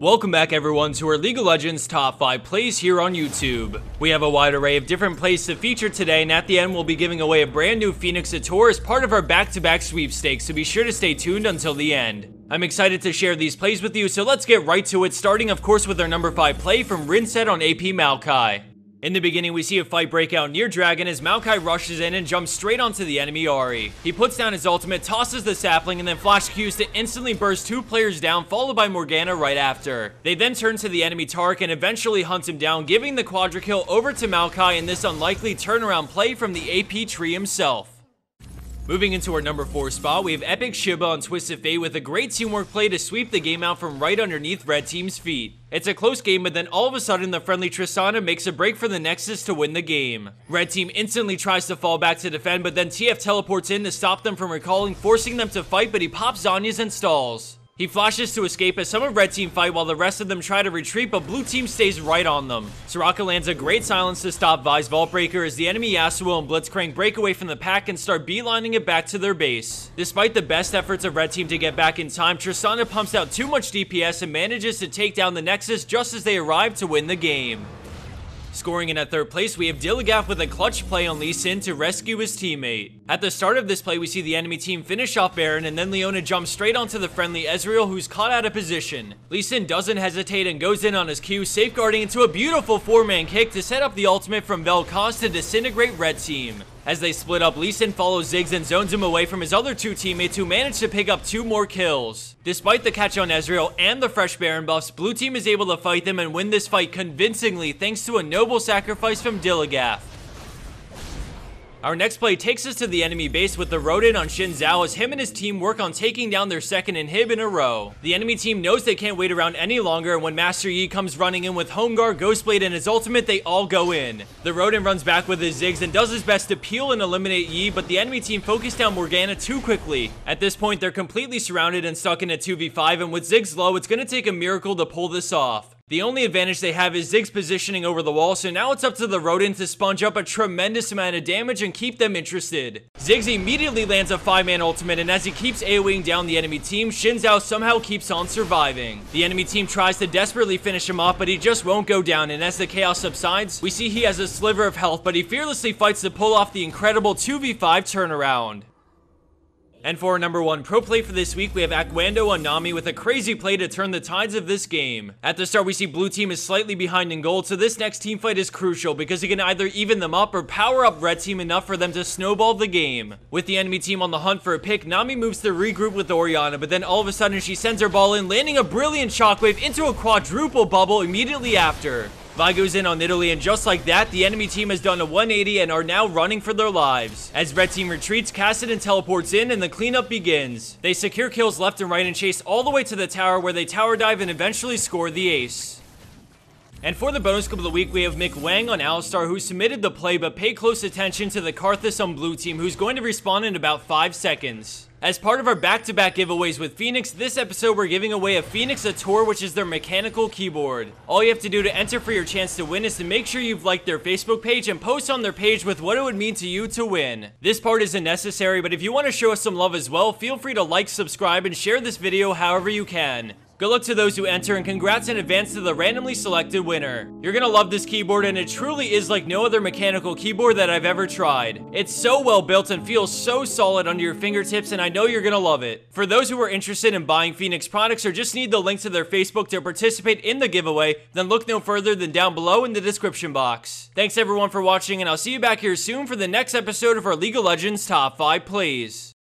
Welcome back everyone to our League of Legends top 5 plays here on YouTube. We have a wide array of different plays to feature today, and at the end we'll be giving away a brand new Phoenix Sator as part of our back-to-back sweepstakes, so be sure to stay tuned until the end. I'm excited to share these plays with you, so let's get right to it, starting of course with our number 5 play from Rinsett on AP Maokai. In the beginning, we see a fight break out near Dragon as Maokai rushes in and jumps straight onto the enemy Ahri. He puts down his ultimate, tosses the sapling, and then flash Qs to instantly burst 2 players down, followed by Morgana right after. They then turn to the enemy Taric and eventually hunt him down, giving the quadra kill over to Maokai in this unlikely turnaround play from the AP tree himself. Moving into our number 4 spot, we have Epic Shiba on Twisted Fate with a great teamwork play to sweep the game out from right underneath Red Team's feet. It's a close game, but then all of a sudden the friendly Tristana makes a break for the Nexus to win the game. Red Team instantly tries to fall back to defend, but then TF teleports in to stop them from recalling, forcing them to fight, but he pops Zhonya's and stalls. He flashes to escape as some of Red Team fight while the rest of them try to retreat, but Blue Team stays right on them. Soraka lands a great silence to stop Vi's Vault Breaker as the enemy Yasuo and Blitzcrank break away from the pack and start beelining it back to their base. Despite the best efforts of Red Team to get back in time, Tristana pumps out too much DPS and manages to take down the Nexus just as they arrive to win the game. Scoring in at 3rd place, we have Dilligaff with a clutch play on Lee Sin to rescue his teammate. At the start of this play, we see the enemy team finish off Baron, and then Leona jumps straight onto the friendly Ezreal, who's caught out of position. Lee Sin doesn't hesitate and goes in on his Q, safeguarding into a beautiful 4-man kick to set up the ultimate from Vel'Koz to disintegrate Red Team. As they split up, Lee Sin follows Ziggs and zones him away from his other 2 teammates who manage to pick up 2 more kills. Despite the catch on Ezreal and the fresh Baron buffs, Blue Team is able to fight them and win this fight convincingly thanks to a noble sacrifice from Dilligaff. Our next play takes us to the enemy base with the Rodent on Xin Zhao as him and his team work on taking down their 2nd inhib in a row. The enemy team knows they can't wait around any longer, and when Master Yi comes running in with Home Guard, Ghostblade, and his ultimate, they all go in. The Rodent runs back with his Ziggs and does his best to peel and eliminate Yi, but the enemy team focused down Morgana too quickly. At this point, they're completely surrounded and stuck in a 2v5, and with Ziggs low, it's gonna take a miracle to pull this off. The only advantage they have is Ziggs positioning over the wall, so now it's up to the Rodent to sponge up a tremendous amount of damage and keep them interested. Ziggs immediately lands a 5-man ultimate, and as he keeps AoEing down the enemy team, Xin Zhao somehow keeps on surviving. The enemy team tries to desperately finish him off, but he just won't go down, and as the chaos subsides, we see he has a sliver of health, but he fearlessly fights to pull off the incredible 2v5 turnaround. And for our number 1 pro play for this week, we have Aquando on Nami with a crazy play to turn the tides of this game. At the start, we see Blue Team is slightly behind in gold, so this next team fight is crucial because he can either even them up or power up Red Team enough for them to snowball the game. With the enemy team on the hunt for a pick, Nami moves to regroup with Orianna, but then all of a sudden she sends her ball in, landing a brilliant shockwave into a quadruple bubble immediately after. Vi goes in on Italy, and just like that, the enemy team has done a 180 and are now running for their lives. As Red Team retreats, Kassadin teleports in and the cleanup begins. They secure kills left and right and chase all the way to the tower where they tower dive and eventually score the ace. And for the bonus clip of the week, we have Mick Wang on Alistar, who submitted the play, but pay close attention to the Karthus on Blue Team, who's going to respawn in about 5 seconds. As part of our back-to-back giveaways with Phoenix, this episode we're giving away a Phoenix Sator, which is their mechanical keyboard. All you have to do to enter for your chance to win is to make sure you've liked their Facebook page and post on their page with what it would mean to you to win. This part isn't necessary, but if you want to show us some love as well, feel free to like, subscribe, and share this video however you can. Good luck to those who enter, and congrats in advance to the randomly selected winner. You're gonna love this keyboard, and it truly is like no other mechanical keyboard that I've ever tried. It's so well built and feels so solid under your fingertips, and I know you're gonna love it. For those who are interested in buying Phoenix products or just need the link to their Facebook to participate in the giveaway, then look no further than down below in the description box. Thanks everyone for watching, and I'll see you back here soon for the next episode of our League of Legends Top 5 Plays.